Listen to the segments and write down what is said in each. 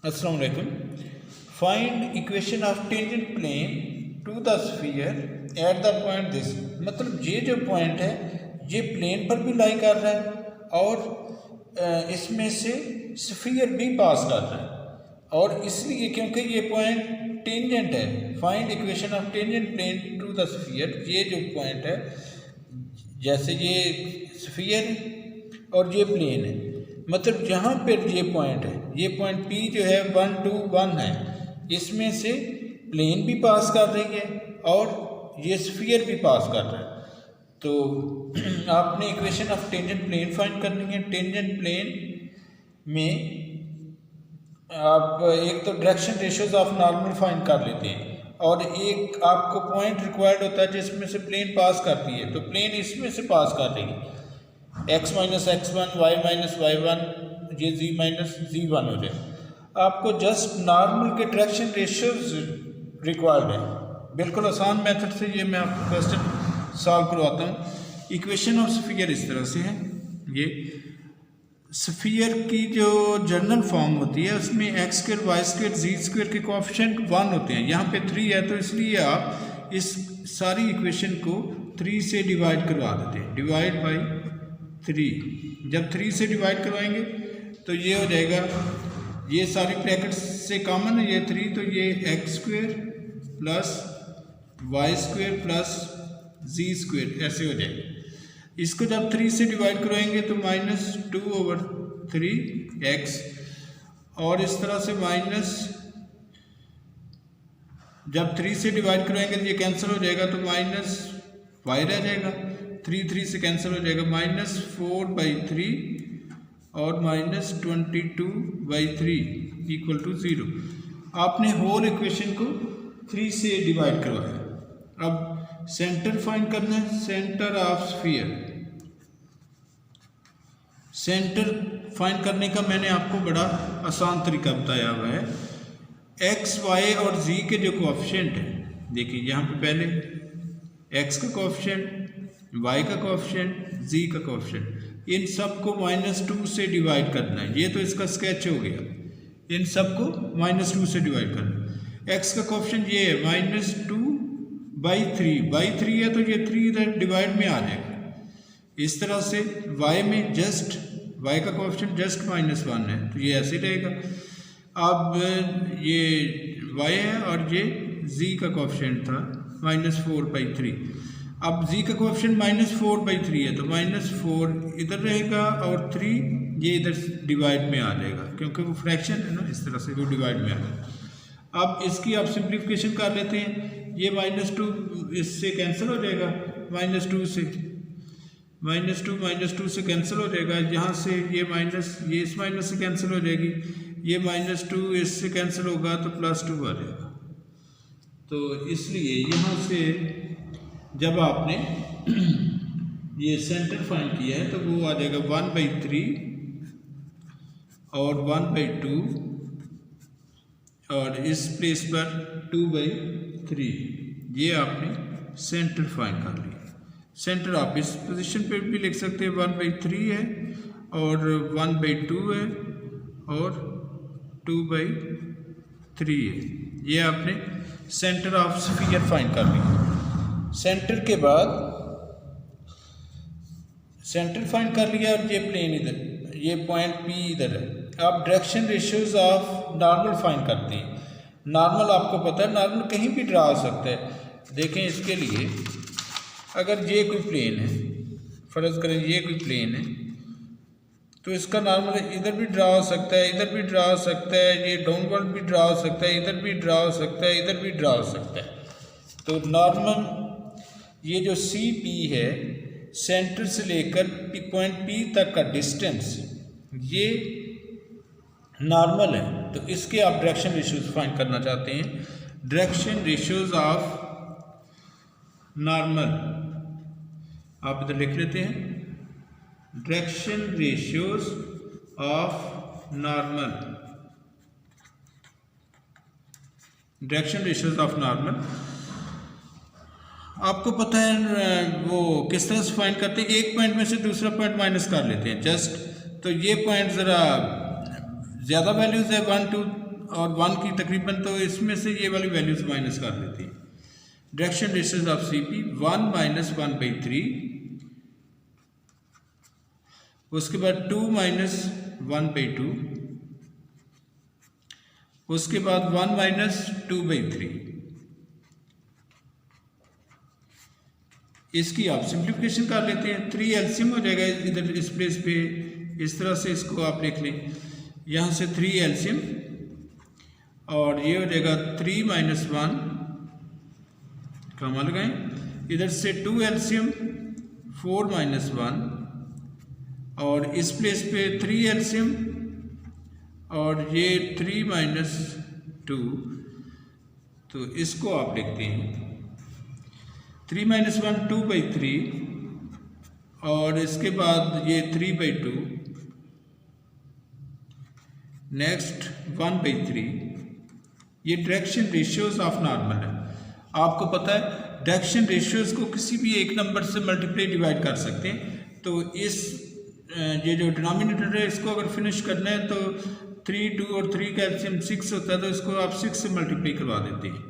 अस्सलाम वालेकुम। Find equation of tangent plane to the sphere at the point this. मतलब ये जो पॉइंट है ये प्लेन पर भी लाई कर रहा है और इसमें से स्फीयर भी पास कर रहा है और इसलिए क्योंकि ये पॉइंट टेंजेंट है। Find equation of tangent plane to the sphere. ये जो पॉइंट है जैसे ये स्फीयर और ये प्लेन है, मतलब जहाँ पर ये पॉइंट है, ये पॉइंट P जो है 1 2 1 है, इसमें से प्लेन भी पास कर रही है और ये स्फीयर भी पास कर रहा है। तो आपने equation of tangent plane find करनी है। टेंजेंट प्लेन में आप एक तो direction ratios of normal find कर लेते हैं और एक आपको पॉइंट रिक्वायर्ड होता है जिसमें से प्लेन पास करती है। तो प्लेन इसमें से पास कर रही है, x minus x1 y minus y1, ये z माइनस z1 हो जाए। आपको जस्ट नॉर्मल के डायरेक्शन रेशियोज रिक्वायर्ड है। बिल्कुल आसान मेथड से ये मैं आपको क्वेश्चन सॉल्व करवाता हूँ। इक्वेशन ऑफ स्फीयर इस तरह से है। ये स्फीयर की जो जनरल फॉर्म होती है उसमें एक्स स्क्वायर वाई स्क्वायर जी स्क्वायर के कोएफिशिएंट 1 होते हैं। यहाँ पे 3 है तो इसलिए आप इस सारी इक्वेशन को 3 से डिवाइड करवा देते हैं। Divide by 3। जब 3 से डिवाइड करवाएंगे तो ये हो जाएगा, ये सारी ब्रैकेट्स से कॉमन है ये 3, तो ये X square plus Y square plus Z square ऐसे हो जाएगा। इसको जब 3 से डिवाइड करवाएंगे तो -2/3 और इस तरह से माइनस, जब 3 से डिवाइड करवाएंगे तो ये कैंसिल हो जाएगा तो माइनस वाई रह जाएगा। 3 से कैंसिल हो जाएगा, -4/3 और -22/3 इक्वल टू 0। आपने होल इक्वेशन को 3 से डिवाइड करवाया। अब सेंटर फाइंड करना है, centre of sphere. Centre find करने का मैंने आपको बड़ा आसान तरीका बताया हुआ है। एक्स वाई और जी के जो कोएफिशिएंट है, देखिए यहाँ पे पहले एक्स का कोएफिशिएंट, वाई का कोएफिशिएंट, जी का कोएफिशिएंट, इन सब को -2 से डिवाइड करना है। ये तो इसका स्केच हो गया, इन सब को -2 से डिवाइड करना है। एक्स का कोएफिशिएंट ये है -2/3 है तो ये 3 इधर डिवाइड में आ जाएगा। इस तरह से y में जस्ट y का कोएफिशिएंट जस्ट -1 है तो ये ऐसे रहेगा। अब ये y है और ये z का कोएफिशिएंट था -4/3। अब z का कोएफिशिएंट -4/3 है तो -4 इधर रहेगा और 3 ये इधर डिवाइड में आ जाएगा क्योंकि वो फ्रैक्शन है ना, इस तरह से वो डिवाइड में आ जाएगा। अब इसकी आप सिंप्लीफिकेशन कर लेते हैं। ये -2 इससे कैंसिल हो जाएगा, -2 से कैंसिल हो जाएगा। यहाँ से ये इस माइनस से कैंसिल हो जाएगी, ये -2 इससे कैंसिल होगा तो +2 आ जाएगा। तो इसलिए यहाँ से जब आपने ये सेंटर फाइंड किया है तो वो आ जाएगा 1/3 और 1/2 और इस प्लेस पर 2/3। ये आपने सेंटर फाइंड कर लिया। सेंटर आप इस पोजीशन पे भी लिख सकते हैं, 1/3 है और 1/2 है और 2/3 है। ये आपने सेंटर ऑफ स्फीयर फाइंड कर लिया। सेंटर के बाद सेंटर फाइंड कर लिया और ये प्लेन इधर, ये पॉइंट P इधर है। आप direction ratios of normal find करते हैं। नॉर्मल आपको पता है, नॉर्मल कहीं भी ड्रा हो सकता है। देखें इसके लिए अगर ये कोई प्लेन है, फ़र्ज़ करें ये कोई प्लेन है तो इसका नॉर्मल इधर भी ड्रा हो सकता है, इधर भी ड्रा हो सकता है, ये डाउनवर्ड भी ड्रा हो सकता है, इधर भी ड्रा हो सकता है, इधर भी ड्रा हो सकता है। तो नॉर्मल ये जो CP है, सेंटर से लेकर पॉइंट P तक का डिस्टेंस, ये नॉर्मल है। तो इसके आप डायरेक्शन रेशियोज फाइंड करना चाहते हैं। डायरेक्शन रेशियोज ऑफ नॉर्मल आप इधर लिख लेते हैं, direction ratios of normal. Direction ratios of normal आपको पता है वो किस तरह से फाइंड करते हैं। एक पॉइंट में से दूसरा पॉइंट माइनस कर लेते हैं जस्ट। तो ये पॉइंट ज़रा ज़्यादा वैल्यूज़ है 1 2 और 1 की तकरीबन, तो इसमें से ये वाली वैल्यूज माइनस कर देते हैं। Direction ratios of C P 1 minus 1/3, उसके बाद 2 माइनस 1/2, उसके बाद 1 माइनस 2/3। इसकी आप सिंप्लीफिकेशन कर लेते हैं, 3 एलसीएम हो जाएगा इधर इस प्लेस पे। इस तरह से इसको आप लिख लें, यहाँ से 3 एलसीएम और ये हो जाएगा 3 माइनस 1, कॉमा लगाएं, इधर से 2 एलसीएम 4 माइनस 1 और इस प्लेस पे 3 एलसीएम और ये 3 माइनस 2, तो इसको आप लिखते हैं 3 माइनस 1 2/3 और इसके बाद ये 3/2, नेक्स्ट 1/3। ये डायरेक्शन रेशियोज ऑफ नॉर्मल है। आपको पता है डायरेक्शन रेशियोज को किसी भी एक नंबर से मल्टीप्लाई डिवाइड कर सकते हैं। तो इस ये जो डिनोमिनेटर है इसको अगर फिनिश करना है तो 3 2 और 3 का एलसीएम 6 होता है, तो इसको आप 6 से मल्टीप्लाई करवा देते हैं।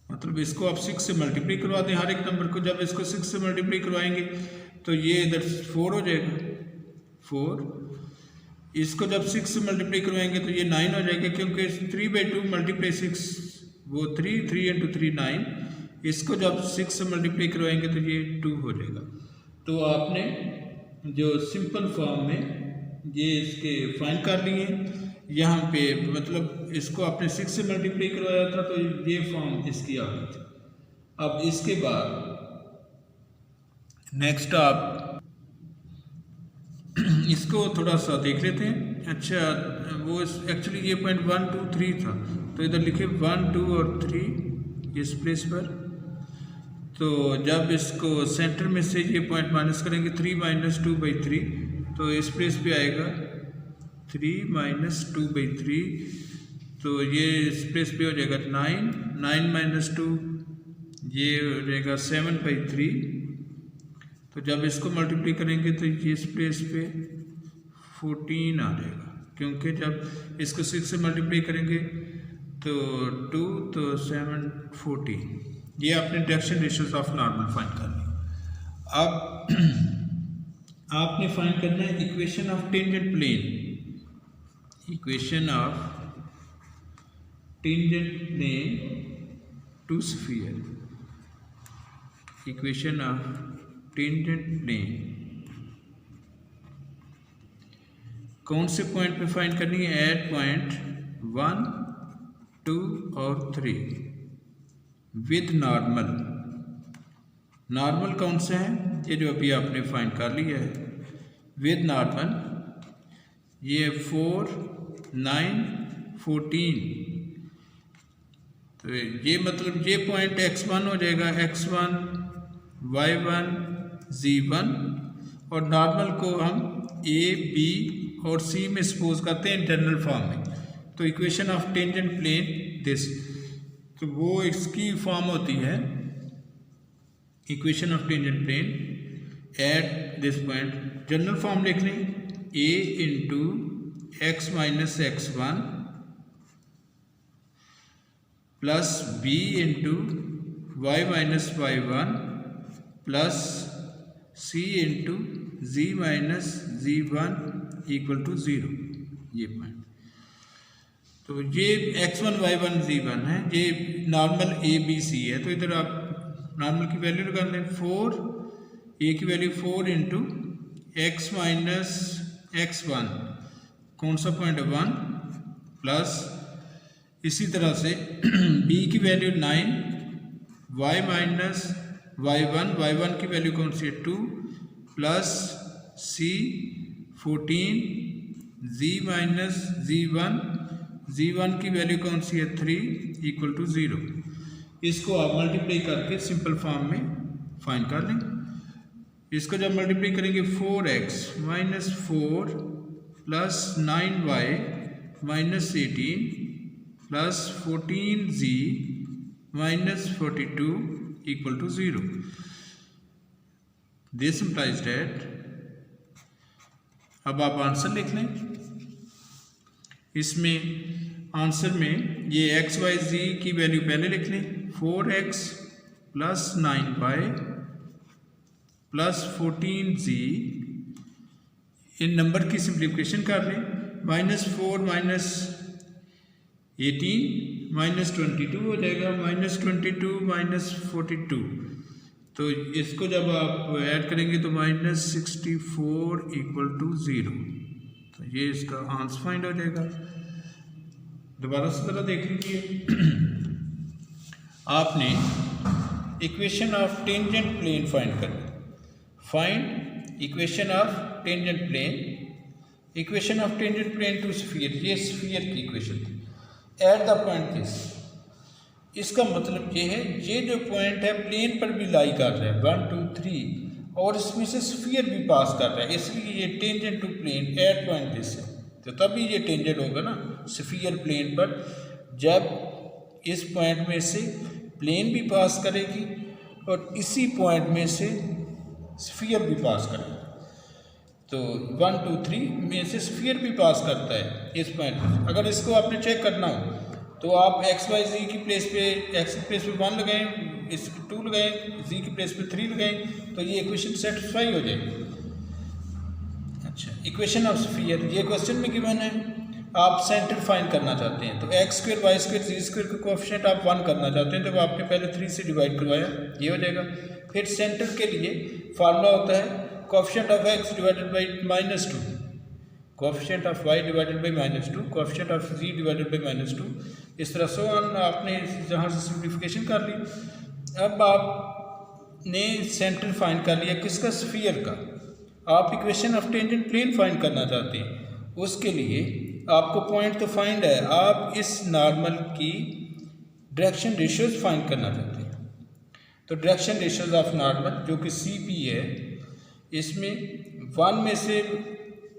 मतलब इसको आप 6 से मल्टीप्लाई करवा दें हर एक नंबर को। जब इसको 6 से मल्टीप्लाई करवाएंगे तो ये इधर 4 हो जाएगा 4, इसको जब 6 से मल्टीप्लाई करवाएंगे तो ये 9 हो जाएगा, क्योंकि 3/2 मल्टीप्लाई 6 वो 3 3 × 3 9। इसको जब 6 से मल्टीप्लाई करवाएंगे तो ये 2 हो जाएगा। तो आपने जो सिंपल फॉर्म में ये इसके फाइंड कर लिए यहाँ पे, मतलब इसको आपने 6 से मल्टीप्लाई करवाया था तो ये फॉर्म इसकी आ गई थी। अब इसके बाद नेक्स्ट आप इसको थोड़ा सा देख लेते हैं। अच्छा, वो एक्चुअली ये पॉइंट 1 2 3 था, तो इधर लिखे 1 2 और 3 इस प्लेस पर। तो जब इसको सेंटर में से ये पॉइंट माइनस करेंगे 3 माइनस 2/3, तो इस प्लेस पे आएगा 3 माइनस 2/3, तो ये इस प्लेस पे हो जाएगा 9 9 माइनस 2, ये हो जाएगा 7/3। तो जब इसको मल्टीप्लाई करेंगे तो ये इस प्लेस पे 14 आ जाएगा, क्योंकि जब इसको 6 से मल्टीप्लाई करेंगे तो 2 तो 7 14। ये आपने direction ratios of normal find करनी। अब आपने फाइंड करना है equation of tangent plane, equation of tangent plane to sphere, equation of tangent plane. कौन से पॉइंट पे फाइंड करनी है? एट पॉइंट 1 2 और 3 विद नॉर्मल। नॉर्मल कौन सा है? ये जो अभी आपने फाइंड कर लिया है विद नॉर्मल, ये 4 9 14। तो ये मतलब ये पॉइंट x1 हो जाएगा, x1 y1 z1, और नॉर्मल को हम a b और c में सपोज करते हैं इंटरनल फॉर्म में। तो equation of tangent plane this, तो वो इसकी फॉर्म होती है equation of tangent plane at this point. General form लिख लें, a into x minus x1 plus b into y minus y1 plus c into z minus z1 equal to 0। ये point, तो ये x1 y1 z1 है, ये normal a b c है। तो इधर आप नॉर्मल की वैल्यू निकाल लें, 4 a की value 4 into x minus x1, कौन सा पॉइंट है 1, प्लस इसी तरह से b की वैल्यू 9, y माइनस y1 की वैल्यू कौन सी है 2, plus c 14, z minus z1 की वैल्यू कौन सी है 3 इक्वल टू 0। इसको आप मल्टीप्लाई करके सिंपल फॉर्म में फाइंड कर लें। इसको जब मल्टीप्लाई करेंगे 4x minus 4 plus 9y minus 18 plus 14z minus 42 equal to 0। This implies that, अब आप आंसर लिख लें, इसमें आंसर में ये एक्स वाई जी की वैल्यू पहले लिख लें, 4x plus 9y plus 14z, इन नंबर की सिंप्लीफिकेशन कर लें, -4 -18 -22 हो जाएगा, -22 -42, तो इसको जब आप ऐड करेंगे तो -64 = 0, तो ये इसका आंसर फाइंड हो जाएगा। दोबारा से ज़रा देख लीजिए, आपने equation of tangent plane find करना, find equation of tangent plane, equation of tangent plane to sphere, ये स्फीयर की इक्वेशन थी, एट द पॉइंट दिस, इसका मतलब ये है ये जो पॉइंट है प्लेन पर भी लाई कर रहा है 1 2 3 और इसमें से स्फीयर भी पास कर रहा है, इसलिए ये tangent to plane at point this है, तो तभी ये टेंजेंट होगा ना स्फीयर प्लेन पर, जब इस पॉइंट में से प्लेन भी पास करेगी और इसी पॉइंट में से स्फीयर भी पास करेगी, तो 1 2 3 में से स्फीयर भी पास करता है इस पॉइंट में। अगर इसको आपने चेक करना हो तो आप एक्स वाई जी की प्लेस पे, एक्स की प्लेस पे 1 लगाएं, इस 2 लगाएं, जी की प्लेस पे 3 लगाएं, तो ये इक्वेशन सेटिस्फाई हो जाएगी। अच्छा, इक्वेशन ऑफ स्फीयर, ये क्वेश्चन में गिवन है, आप सेंटर फाइंड करना चाहते हैं, तो x² y² z² का कोएफिशिएंट आप 1 करना चाहते हैं, तो आपने पहले 3 से डिवाइड करवाया, ये हो जाएगा। फिर सेंटर के लिए फार्मूला होता है coefficient of x divided by -2, coefficient of y divided by -2, coefficient of z divided by -2, इस तरह से आपने जहाँ से सिंप्लीफिकेशन कर ली। अब आपने सेंटर फाइंड कर लिया किसका, स्फीयर का, आप equation of tangent plane find करना चाहते हैं, उसके लिए आपको पॉइंट तो फाइंड है, आप इस नॉर्मल की डायरेक्शन रेशियोज फाइंड करना चाहते हैं, तो डायरेक्शन रेशियोज ऑफ नॉर्मल जो कि CP है, इसमें 1 में से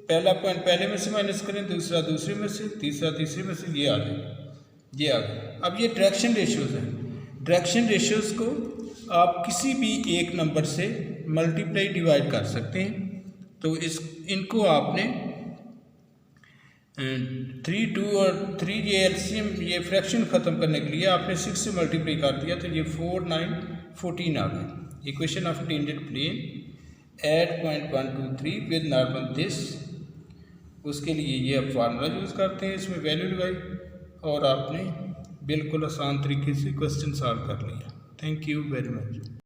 पहला पॉइंट पहले में से माइनस करें, दूसरा दूसरे में से, तीसरा तीसरे में से, ये आ जाएगा, ये आ गया। अब ये डायरेक्शन रेशियोज है, डायरेक्शन रेशियोज को आप किसी भी एक नंबर से मल्टीप्लाई डिवाइड कर सकते हैं, तो इनको आपने 3 2 और 3 ये एलसीएम, ये फ्रैक्शन ख़त्म करने के लिए आपने 6 से मल्टीप्लाई कर दिया, तो ये 4 9 14 आ गए। Equation of tangent plane at point 1 2 3 with normal this, उसके लिए ये आप फार्मूला यूज़ करते हैं, इसमें वैल्यू लगाई और आपने बिल्कुल आसान तरीके से क्वेश्चन सॉल्व कर लिया। Thank you very much.